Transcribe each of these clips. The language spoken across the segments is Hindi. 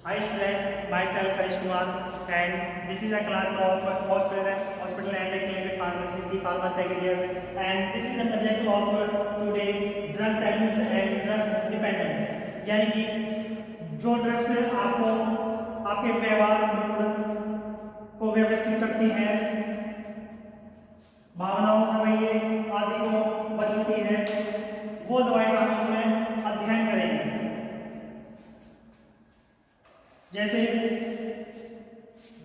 Hi student, myself Harish Kumar and this is a class of hospital and clinical pharmacy, the pharma second year, and this is the subject of today drugs abuse and drugs dependence। यानी कि जो ड्रग्स आपको आपके व्यवहार को व्यवस्थित करती हैं, भावनाओं रवैये आदि को बदलती है, वो दवाई का हम इसमें अध्ययन करेंगे। जैसे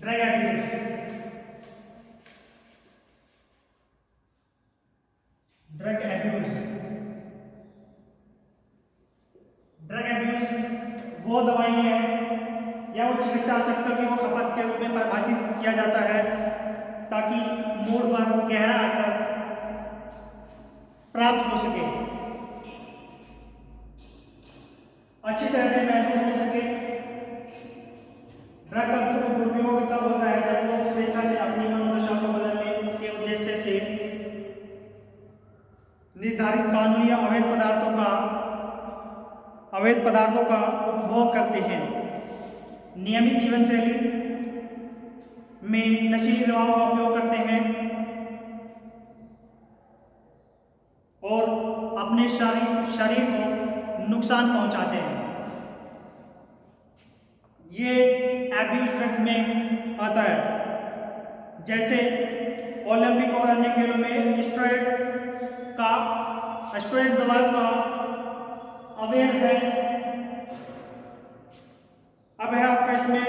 ड्रग एब्यूज, ड्रग एब्यूज वो दवाई है या वो चिकित्सा आवश्यकता की वो खपत के रूप में परिभाषित किया जाता है ताकि मूड पर गहरा असर प्राप्त हो सके, अच्छी तरह से महसूस हो सके। ड्रग का दुरुपयोग तब होता है जब लोग स्वेच्छा से अपनी मनोदशा को बदलने के उद्देश्य से निर्धारित कानूनी या अवैध पदार्थों का उपभोग करते हैं। नियमित जीवन शैली में नशीली दवाओं का उपयोग करते हैं और अपने शरीर को नुकसान पहुंचाते हैं। ये एब्यूज ड्रग्स में आता है। जैसे ओलंपिक और अन्य खेलों में स्टेरॉयड दवा का अवैध है। अब है आपका इसमें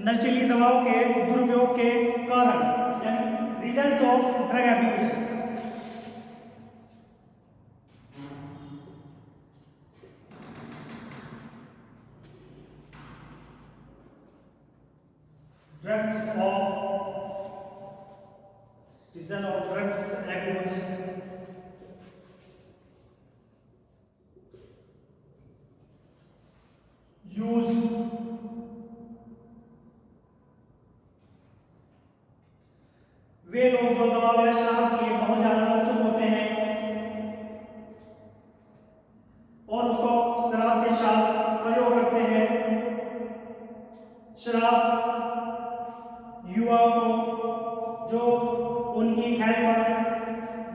नशीली दवाओं के दुरुपयोग के कारण, यानी reasons of drug abuse. Reason of drugs abuse, use, वे लोग जो दवा या शराब के बहुत ज्यादा उत्सुक होते हैं और उसको शराब के साथ प्रयोग करते हैं। शराब युवाओं को जो उनकी हेल्थ पर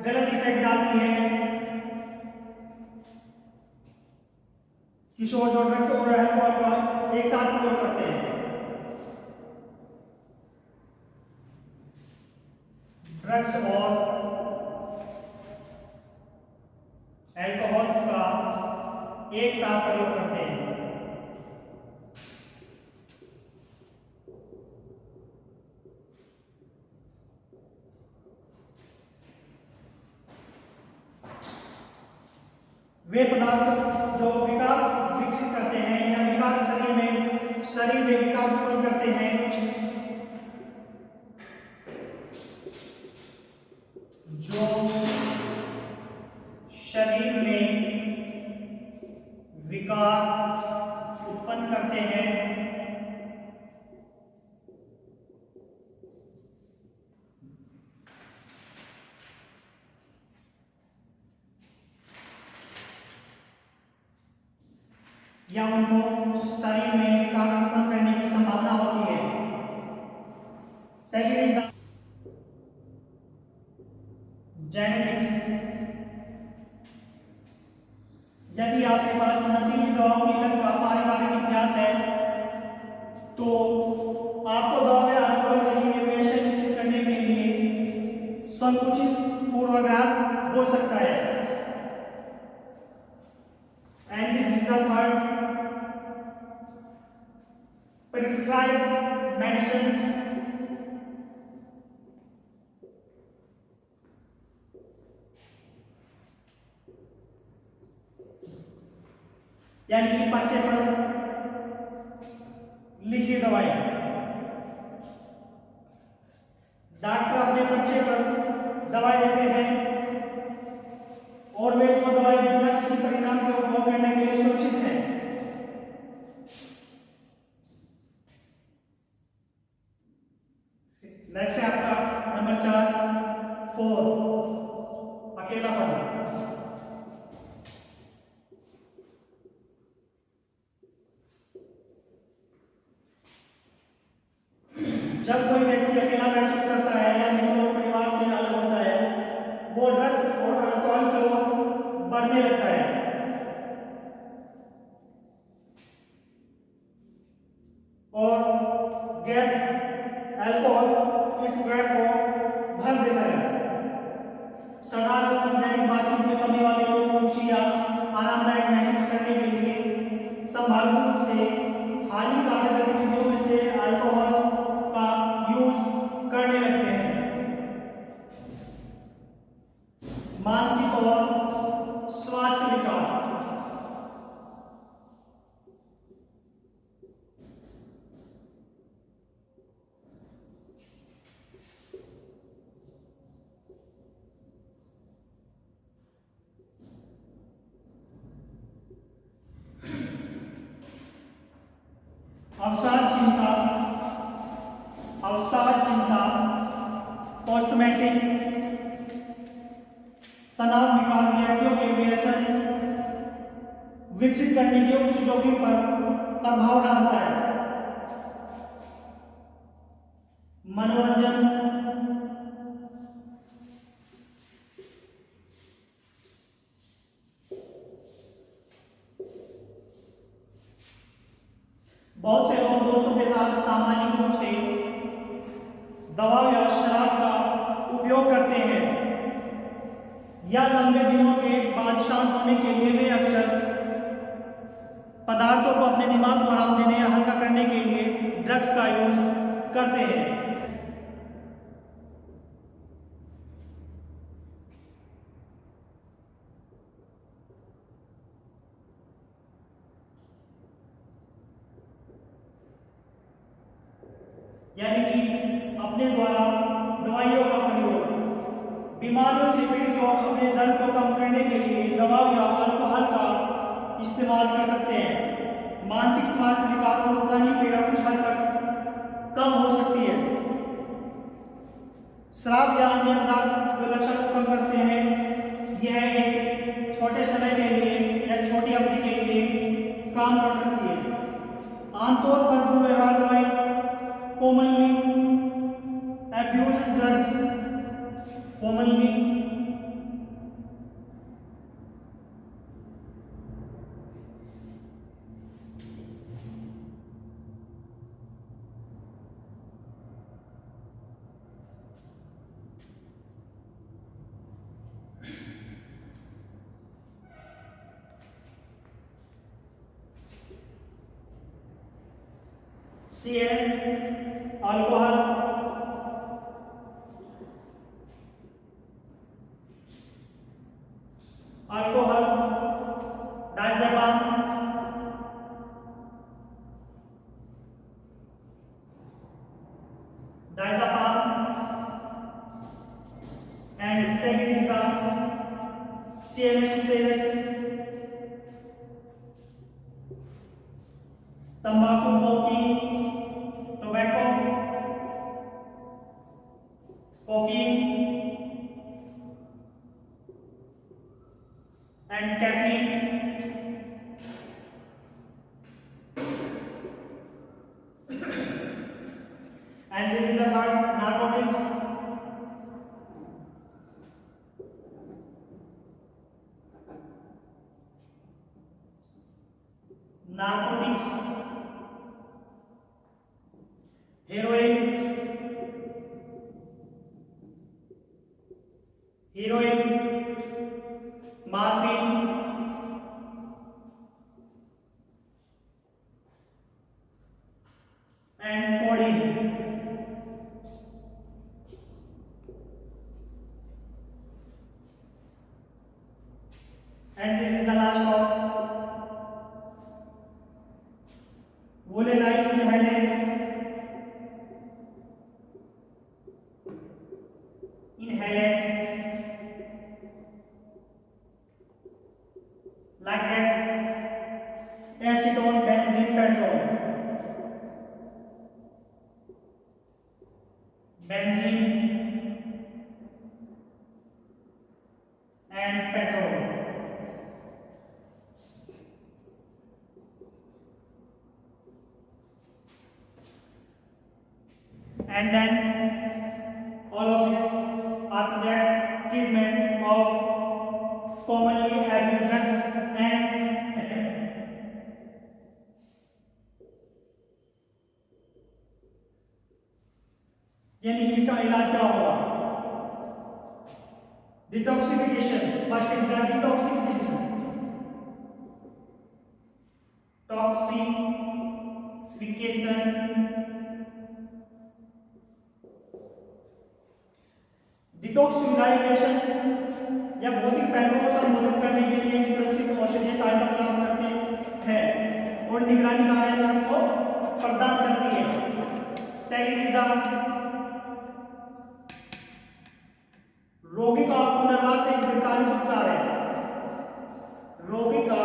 गलत इफेक्ट डालती है, किशोर जो ड्रग्स और अल्कोहल का एक साथ प्रयोग करते हैं। ड्रग्स और अल्कोहल का एक साथ प्रयोग करते हैं। वे पदार्थ जो विकार विकसित करते हैं या विकार शरीर में विकार उत्पन्न करते हैं, जो शरीर में विकार उत्पन्न करते हैं, या उनको शरीर में विकार उत्पन्न करने की संभावना होती है। Second is genetics. यदि आपके पास नशीली दवाओं की लत का पारिवारिक इतिहास है तो आपको दवा या अल्कोहल के लिए व्यसन विकसित करने के लिए संकुचित पूर्वाग्रह हो सकता है। And this is the third, prescribed medicines, यानी कि पर्चे पर लिखी दवाई। डॉक्टर अपने पर्चे पर दवाई देते हैं और वे वो दवाई बिना किसी परिणाम के उपभोग करने के लिए सुरक्षित है। नेक्स्ट है आपका नंबर 4 अकेलापन। जब कोई व्यक्ति अकेला महसूस करता है या मित्रों और परिवार से अलग होता है, वो ड्रग्स और अल्कोहल की ओर बढ़ने लगता है। और गैप अल्कोहल इस गैप को भर देता है। साधारण दैनिक बातचीत में कमी वाले लोग खुशी या आरामदायक महसूस करने के लिए संभावित रूप से हानिकारक गतिविधियों में से अल्कोहल का यूज करने लगते हैं। मानसिक और स्वास्थ्य विकार। अवसाद चिंता, पोस्टमैटिक तनाव विकार व्यक्तियों के व्यसन विकसित करने के उच्च जोखिम पर प्रभाव डालता है। मनोरंजन, बहुत से लोग दोस्तों के साथ सामाजिक रूप से दवा या शराब का उपयोग करते हैं या लंबे दिनों के बाद शांत होने के लिए वे अक्सर पदार्थों को अपने दिमाग को आराम देने या हल्का करने के लिए ड्रग्स का यूज करते हैं। यानी कि अपने द्वारा दवाइयों का प्रयोग, बीमारियों से पीड़ित लोग अपने दर्द को कम करने के लिए दवा या अल्कोहल का इस्तेमाल कर सकते हैं। मानसिक स्वास्थ्य विकार और पुरानी पीड़ा कुछ हद तक कम हो सकती है। शराब या अन्य पदार्थ जो लक्षण को कम करते हैं, यह एक छोटे समय के लिए या छोटी अवधि के लिए काम कर सकती है। आमतौर पर दुर्व्यवहार दवाई commonly abused drugs, commonly CS, alcohol, diazepam, and second is the CNS utesajak, तंबाकू, tobacco, cocaine and caffeine. And this is the third, narcotics. Narcotics, heroin, morphine, and codeine. And this is the last of volatile inhalants. Like that, acetone, benzene, petrol, benzene and petrol. and then all of this. After that, treatment of commonly abused drugs and यानी कि इसका इलाज क्या होगा? Detoxification. First is the detoxification. Toxification detoxification या भौतिक पहलुओं को संबोधित करने के लिए सुरक्षित औषधीय सहायता प्रदान करते हैं और निगरानी कार्य को प्रदान करती है. सेकंड इज द रोगी का पुनर्वास एक दीर्घकालिक उपचार है. रोगी का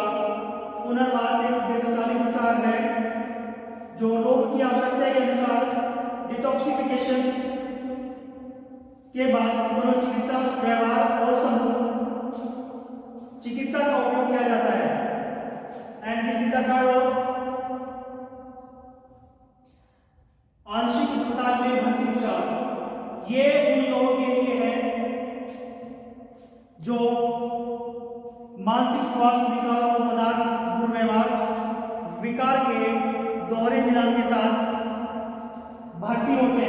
पुनर्वास एक दीर्घकालिक उपचार है जो रोग की आवश्यकता के अनुसार डिटॉक्सिफिकेशन के बाद मनोचिकित्सा व्यवहार और समूह चिकित्सा का उपयोग किया जाता है. And this is the third of आंशिक अस्पताल में भर्ती उपचार. ये उन लोगों के लिए है जो मानसिक स्वास्थ्य विकार और पदार्थ दुर्व्यवहार विकार के दोहरे निदान के साथ भर्ती होते हैं.